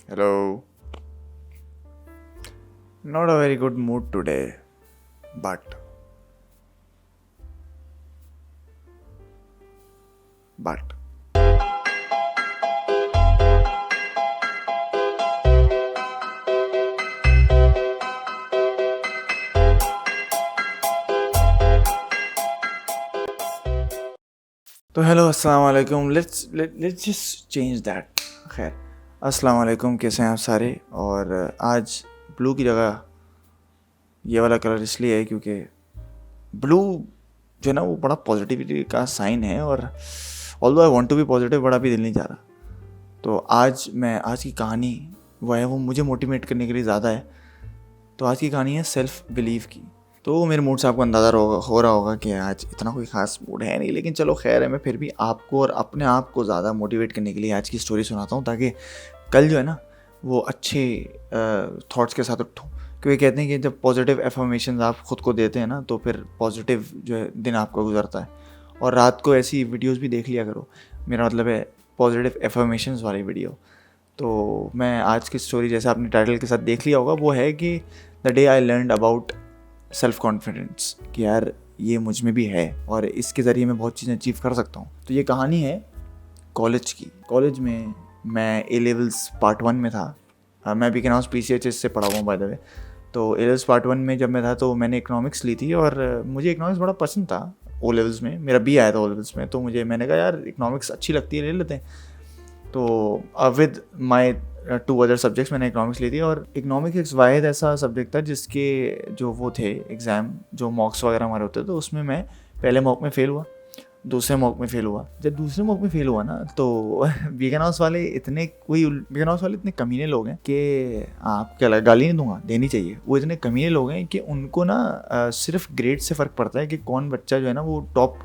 Hello. Not a very good mood today, but but तो hello अस्सलाम वालेकुम. Let's just change that. खैर, अस्सलाम वालेकुम. कैसे हैं आप सारे? और आज ब्लू की जगह ये वाला कलर इसलिए है क्योंकि ब्लू जो है ना वो बड़ा पॉजिटिविटी का साइन है. और although I want to be positive, बड़ा भी दिल नहीं जा रहा. तो आज की कहानी वो मुझे मोटिवेट करने के लिए ज़्यादा है. तो आज की कहानी है सेल्फ बिलीव की. तो मेरे मूड से आपको अंदाज़ा हो रहा होगा कि आज इतना कोई ख़ास मूड है नहीं, लेकिन चलो खैर है. मैं फिर भी आपको और अपने आप को ज़्यादा मोटिवेट करने के लिए आज की स्टोरी सुनाता हूँ, ताकि कल जो है ना वो अच्छे थॉट्स के साथ उठूँ. क्योंकि कहते हैं कि जब पॉजिटिव एफर्मेशंस आप ख़ुद को देते हैं ना, तो फिर पॉजिटिव जो है दिन आपका गुजरता है. और रात को ऐसी वीडियोज़ भी देख लिया करो. मेरा मतलब है पॉजिटिव एफर्मेशंस वाली वीडियो. तो मैं आज की स्टोरी, जैसे आपने टाइटल के साथ देख लिया होगा, वो है कि the day I learned about self confidence. कि यार ये मुझ में भी है और इसके ज़रिए मैं बहुत चीज़ें अचीव कर सकता हूँ. तो ये कहानी है कॉलेज की. कॉलेज में मैं ए लेवल्स पार्ट 1 में था. मैं भी कहना PCHS से पढ़ा हुआ हूँ बाय द वे. तो ए लेवल्स पार्ट 1 में जब मैं था तो मैंने इकोनॉमिक्स ली थी, और मुझे इकोनॉमिक्स बड़ा पसंद था. ओ लेवल्स में मेरा बी आया था ओ लेवल्स में, तो मैंने कहा यार इकोनॉमिक्स अच्छी लगती है, ले लेते हैं. तो विद माई 2 अदर सब्जेक्ट्स मैंने इकोनॉमिक्स ली थी. और इकोनॉमिक्स वाहिद ऐसा सब्जेक्ट था जिसके जो वो थे एग्ज़ाम, जो मॉक्स वगैरह हमारे होते, तो उसमें मैं पहले मॉक में फ़ेल हुआ, दूसरे मॉक में फ़ेल हुआ. जब दूसरे मॉक में फ़ेल हुआ ना, तो वीगन हाउस वाले इतने कमीने लोग हैं कि आप क्या गाली नहीं दूंगा, देनी चाहिए. वो इतने कमीने लोग हैं कि उनको ना सिर्फ ग्रेड से फ़र्क पड़ता है कि कौन बच्चा जो है ना वो टॉप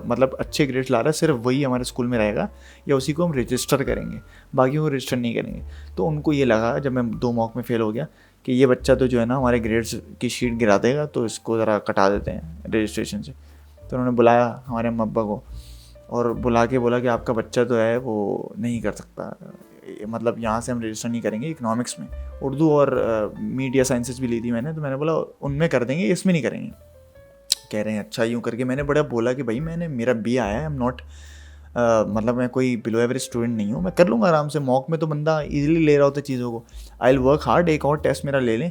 मतलब अच्छे ग्रेड्स ला रहा है, सिर्फ वही हमारे स्कूल में रहेगा या उसी को हम रजिस्टर करेंगे, बाकी को रजिस्टर नहीं करेंगे. तो उनको ये लगा जब मैं 2 मॉक में फ़ेल हो गया कि ये बच्चा तो जो है ना हमारे ग्रेड्स की शीट गिरा देगा, तो इसको ज़रा कटा देते हैं रजिस्ट्रेशन से. तो उन्होंने बुलाया हमारे अम्मा अब्बा को और बुला के बोला कि आपका बच्चा तो है वो नहीं कर सकता, मतलब यहाँ से हम रजिस्टर नहीं करेंगे. इकोनॉमिक्स में उर्दू और मीडिया साइंसेस भी ली थी मैंने, तो मैंने बोला उनमें कर देंगे, इसमें नहीं करेंगे. कह रहे हैं अच्छा. यूँ करके मैंने बड़ा बोला कि भाई मेरा बी आया है, आई एम नॉट मतलब मैं कोई बिलो एवरेज स्टूडेंट नहीं हूँ, मैं कर लूँगा आराम से. मॉक में तो बंदा ईजिली ले रहा होता है चीज़ों को. आई विल वर्क हार्ड, एक और टेस्ट मेरा ले लें,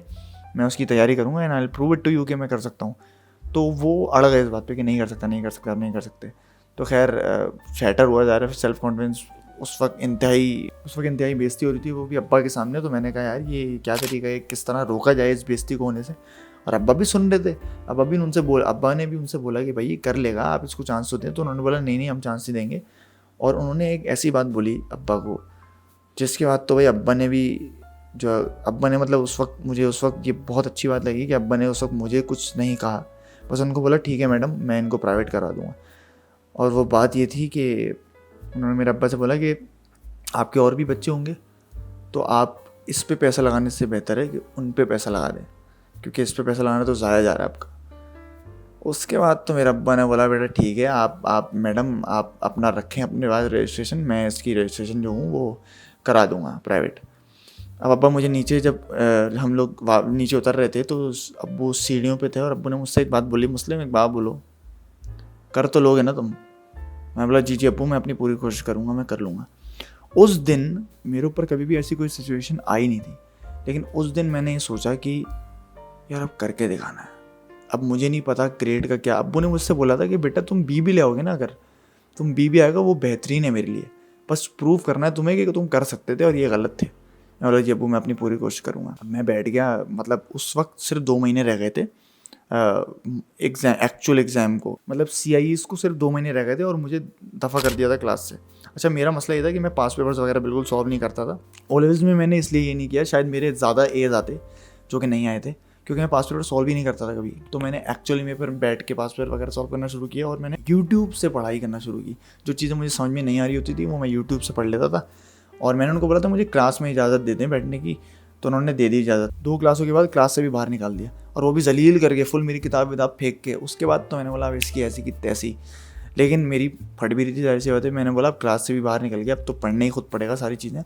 मैं उसकी तैयारी करूँगा, and I will prove it to you कि मैं कर सकता हूँ. तो वो अड़ गए इस बात पे कि नहीं कर सकते. तो खैर शैटर हुआ जा रहा है सेल्फ कॉन्फिडेंस. उस वक्त इंतहाई बेइज्जती हो रही थी, वो भी अब्बा के सामने. तो मैंने कहा यार ये क्या तरीका है, किस तरह रोका जाए इस बेइज्जती को होने से. और अब्बा भी सुन रहे थे. अब्बा ने भी उनसे बोला कि भाई ये कर लेगा, आप इसको चांस तो दें. तो उन्होंने बोला नहीं हम चांस नहीं देंगे. और उन्होंने एक ऐसी बात बोली अब्बा को, जिसके बाद तो भाई अब्बा ने मतलब उस वक्त ये बहुत अच्छी बात लगी कि अब्बा ने उस वक्त मुझे कुछ नहीं कहा, बस उनको बोला ठीक है मैडम, मैं इनको प्राइवेट करा दूँगा. और वो बात ये थी कि उन्होंने मेरे अब्बा से बोला कि आपके और भी बच्चे होंगे, तो आप इस पे पैसा लगाने से बेहतर है कि उन पे पैसा लगा दें, क्योंकि इस पे पैसा लगाना तो ज़ाया जा रहा है आपका. उसके बाद तो मेरे अब्बा ने बोला बेटा ठीक है, आप मैडम आप अपना रखें अपने पास रजिस्ट्रेशन, मैं इसकी रजिस्ट्रेशन जो हूँ वो करा दूँगा प्राइवेट. अब अब्बा मुझे नीचे, जब हम लोग नीचे उतर रहे थे, तो अब्बू सीढ़ियों पे थे और अब्बू ने मुझसे एक बात बोली, मुस्लिम एक बात बोलो, कर तो लोगे ना तुम. मैं बोला जी अब्बू, मैं अपनी पूरी कोशिश करूँगा, मैं कर लूँगा. उस दिन मेरे ऊपर कभी भी ऐसी कोई सिचुएशन आई नहीं थी, लेकिन उस दिन मैंने ये सोचा कि यार अब करके दिखाना है. अब मुझे नहीं पता ग्रेड का क्या. अब्बू ने मुझसे बोला था कि बेटा तुम बी भी ले आओगे ना, अगर तुम बी भी आएगा वो बेहतरीन है मेरे लिए, बस प्रूव करना है तुम्हें कि तुम कर सकते थे और ये गलत थे. मैं बोला जी अब्बू, मैं अपनी पूरी कोशिश करूँगा. मैं बैठ गया. मतलब उस वक्त सिर्फ 2 महीने रह गए थे एक्चुअल एग्ज़ाम को. मतलब CIEs को सिर्फ 2 महीने रह गए थे और मुझे दफ़ा कर दिया था क्लास से. अच्छा, मेरा मसला ये था कि मैं पास पेपर्स वगैरह बिल्कुल सॉल्व नहीं करता था. ओ लेवल्स में मैंने इसलिए ये नहीं किया, शायद मेरे ज़्यादा एज आते जो कि नहीं आए थे, क्योंकि मैं पास पेपर सॉल्व ही नहीं करता था कभी. तो मैंने एक्चुअली में फिर बैठ के पास पेपर वगैरह सॉल्व करना शुरू किया, और मैंने यूट्यूब से पढ़ाई करना शुरू की. जो चीज़ें मुझे समझ में नहीं आ रही होती थी वो मैं यूट्यूब से पढ़ लेता था. और मैंने उनको बोला था मुझे क्लास में इजाज़त दे दें बैठने की, तो उन्होंने दे दी इजाज़त. 2 क्लासों के बाद क्लास से भी बाहर निकाल दिया, और वो भी जलील करके फुल मेरी किताब फेंक के. उसके बाद तो मैंने बोला अब इसकी ऐसी की तैसी, लेकिन मेरी फट भी रही थी जाहिर सी बात है. मैंने बोला अब क्लास से भी बाहर निकल गया, अब तो पढ़ने ही खुद पड़ेगा सारी चीज़ें.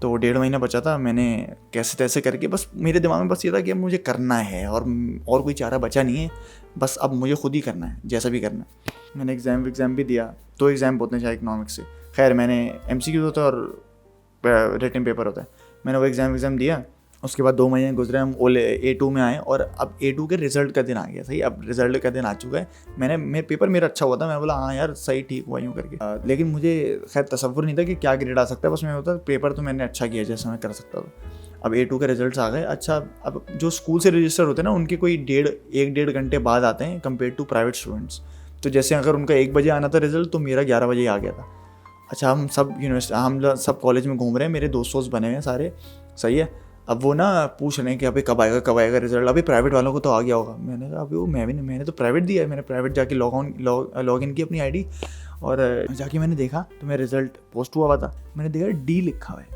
तो वो 1.5 महीना बचा था, मैंने कैसे तैसे करके बस मेरे दिमाग में बस ये था कि अब मुझे करना है और कोई चारा बचा नहीं है, बस अब मुझे खुद ही करना है जैसा भी करना है। मैंने एग्ज़ाम भी दिया, 2 एग्ज़ाम होते हैं शायद इकनॉमिक्स से, खैर मैंने MCQ होता है और रिटन पेपर होता है, मैंने वो एग्ज़ाम दिया। उसके बाद 2 महीने गुजरे, हम A2 में आए और अब A2 के रिज़ल्ट का दिन आ गया। सही, अब रिज़ल्ट का दिन आ चुका है। मेरा पेपर अच्छा हुआ था, मैंने बोला हाँ यार सही ठीक हुआ यूँ करके, लेकिन मुझे खैर तसव्वुर नहीं था कि क्या ग्रेड आ सकता है, बस मैं होता पेपर तो मैंने अच्छा किया जैसा मैं कर सकता था। अब A2 के रिजल्ट्स आ गए। अच्छा, अब जो स्कूल से रजिस्टर होते हैं ना, उनके कोई 1.5 घंटे बाद आते हैं कंपेयर टू प्राइवेट स्टूडेंट्स। तो जैसे अगर उनका 1 बजे आना था रिजल्ट, तो मेरा 11 बजे आ गया था। अच्छा, हम सब कॉलेज में घूम रहे हैं, मेरे दोस्त बने हुए हैं सारे, सही है। अब वो ना पूछ रहे हैं कि अभी कब आएगा रिजल्ट, अभी प्राइवेट वालों को तो आ गया होगा। मैंने कहा अभी वो मैंने तो प्राइवेट दिया है, मैंने प्राइवेट जाके लॉग इन की अपनी आईडी, और जाके मैंने देखा तो मेरा रिजल्ट पोस्ट हुआ था, मैंने देखा D लिखा हुआ है।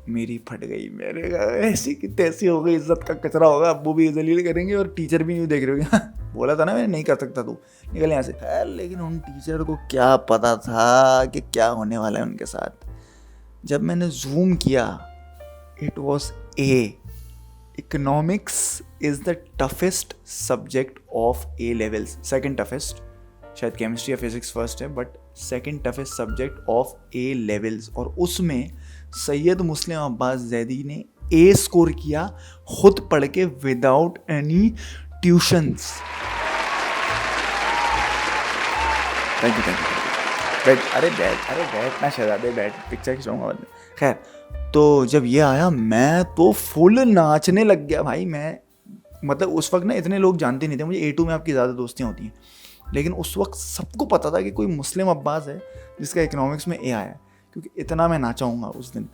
मेरी फट गई, मैंने कहा ऐसी की तैसी हो गई, इज्जत का कचरा होगा, अब्बू भी जलील करेंगे और टीचर भी नहीं देख रहे होंगे। बोला था ना मैंने नहीं कर सकता, तू निकल यहाँ से। लेकिन उन टीचर को क्या पता था कि क्या होने वाला है उनके साथ। जब मैंने जूम किया, it was A. Economics is the toughest subject of A levels. Second toughest, शायद केमिस्ट्री या फिजिक्स फर्स्ट है, but second toughest subject of A levels। और उसमें सैयद मुस्लिम अब्बास जैदी ने A स्कोर किया, खुद पढ़ के, without any tuitions. Thank you. बैठ ना शहजादे, बैठ, पिक्चर खिंचाऊंगा बाद में। खैर, तो जब ये आया मैं तो फुल नाचने लग गया भाई। मैं मतलब उस वक्त ना इतने लोग जानते नहीं थे मुझे। A2 में आपकी ज़्यादा दोस्तियाँ होती हैं, लेकिन उस वक्त सबको पता था कि कोई मुस्लिम अब्बास है जिसका इकोनॉमिक्स में A आया है, क्योंकि इतना मैं नाचाऊँगा उस दिन।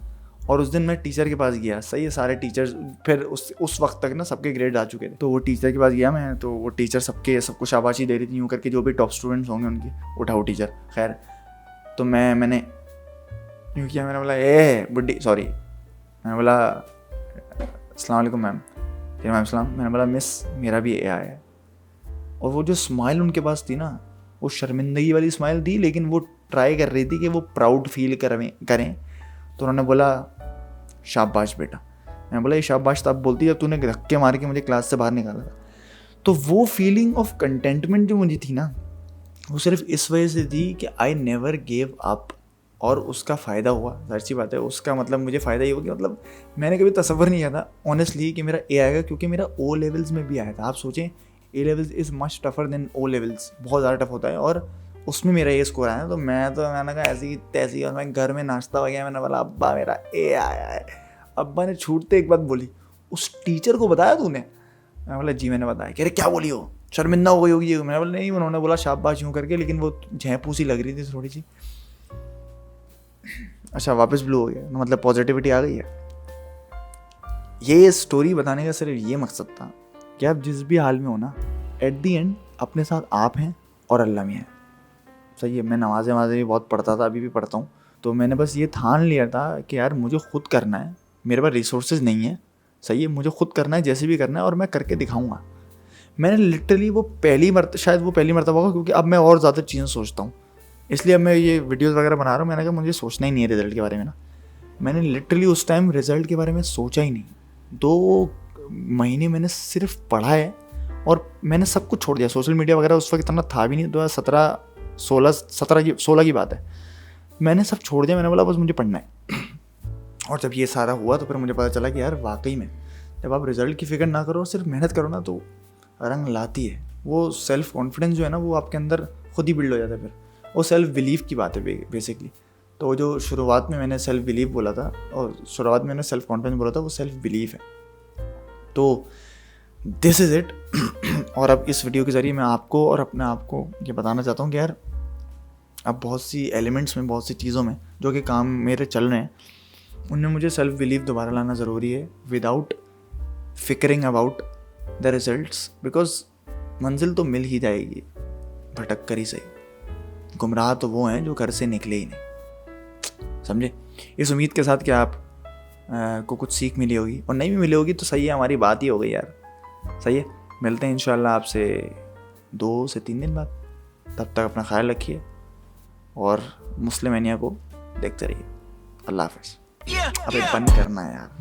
और उस दिन मैं टीचर के पास गया, सही है, सारे टीचर्स फिर उस वक्त तक ना सबके ग्रेड आ चुके थे, तो वो टीचर के पास गया मैं, तो वो टीचर सबको शाबाशी दे रही थी यूँ करके, जो भी टॉप स्टूडेंट्स होंगे उनकी, उठाओ टीचर। खैर, तो मैंने यूँ किया, मैंने बोला ए बुड्ढी, सॉरी, मैंने बोला अस्सलाम वालेकुम मैम। फिर मैम सलाम। मैंने बोला मिस मेरा भी A आया है। और वो जो स्माइल उनके पास थी ना, वो शर्मिंदगी वाली स्माइल थी, लेकिन वो ट्राई कर रही थी कि वो प्राउड फील करें। तो उन्होंने बोला शाबाश बेटा। मैंने बोला ये शाबाश तब बोलती जब तूने धक्के मार के मुझे क्लास से बाहर निकाला था। तो वो फीलिंग ऑफ कंटेंटमेंट जो मुझे थी ना, वो सिर्फ इस वजह से थी कि आई नेवर गेव अप। और उसका फ़ायदा हुआ, जाहिर सी बात है, उसका मतलब मुझे फ़ायदा ये हुआ कि मतलब मैंने कभी तसव्वुर नहीं किया था ऑनेस्टली कि मेरा A आएगा, क्योंकि मेरा O लेवल्स में भी आया था। आप सोचें, A levels is much tougher than O levels, बहुत ज़्यादा टफ होता है, और उसमें मेरा A स्कोर आया। तो मैंने कहा ऐसी तैसी, और मैं घर में नाश्ता हो गया। मैंने बोला अब्बा मेरा A आया है। अब्बा ने छूटते एक बात बोली, उस टीचर को बताया तूने? मैं बोला जी मैंने बताया। कह रहे क्या बोली हो, शर्मिंदा हो गई होगी? मैंने बोला नहीं, उन्होंने बोला शाबाश यूँ करके, लेकिन वो झैपूसी लग रही थी थोड़ी सी। अच्छा, वापस ब्लू हो गया, मतलब पॉजिटिविटी आ गई है। ये स्टोरी बताने का सिर्फ ये मकसद था कि आप जिस भी हाल में हो ना, एट दी एंड अपने साथ आप हैं और अल्लाह भी है। सही है, मैं नमाज़ें भी बहुत पढ़ता था, अभी भी पढ़ता हूँ। तो मैंने बस ये ठान लिया था कि यार मुझे खुद करना है, मेरे पास रिसोर्सेज नहीं है, सही है, मुझे खुद करना है, जैसे भी करना है, और मैं करके दिखाऊँगा। मैंने लिटरली शायद वो पहली मरतबा होगा, क्योंकि अब मैं और ज़्यादा चीज़ें सोचता हूँ, इसलिए अब मैं ये वीडियोस वगैरह बना रहा हूँ। मैंने कहा मुझे सोचना ही नहीं है रिज़ल्ट के बारे में ना। मैंने लिटरली उस टाइम रिज़ल्ट के बारे में सोचा ही नहीं। 2 महीने मैंने सिर्फ पढ़ा है, और मैंने सब कुछ छोड़ दिया। सोशल मीडिया वगैरह उस वक्त इतना था भी नहीं, 2016 की बात है। मैंने सब छोड़ दिया, मैंने बोला बस मुझे पढ़ना है। और जब ये सारा हुआ तो फिर मुझे पता चला कि यार वाकई में जब आप रिज़ल्ट की फ़िक्र ना करो, सिर्फ मेहनत करो ना, तो रंग लाती है। वो सेल्फ़ कॉन्फिडेंस जो है ना, वो आपके अंदर खुद ही बिल्ड हो जाता है। फिर वो सेल्फ बिलीव की बात है बेसिकली। तो जो शुरुआत में मैंने सेल्फ बिलीव बोला था, और शुरुआत में मैंने सेल्फ कॉन्फिडेंस बोला था, वो सेल्फ बिलीव है। तो दिस इज़ इट। और अब इस वीडियो के ज़रिए मैं आपको और अपने आप को ये बताना चाहता हूँ कि यार अब बहुत सी एलिमेंट्स में, बहुत सी चीज़ों में जो कि काम मेरे चल रहे हैं, उनमें मुझे सेल्फ बिलीव दोबारा लाना ज़रूरी है, without figuring about the results. Because मंजिल तो मिल ही जाएगी, भटक कर ही सही। गुमराह तो वो हैं जो घर से निकले ही नहीं, समझे। इस उम्मीद के साथ कि आप को कुछ सीख मिली होगी, और नहीं भी मिली होगी तो सही है, हमारी बात ही हो गई यार। सही है, मिलते हैं इंशाल्लाह आपसे 2 से 3 दिन बाद। तब तक अपना ख्याल रखिए और मुस्लिम एनिया को देखते रहिए। अल्लाह हाफ़िज़। अबे बंद करना यार।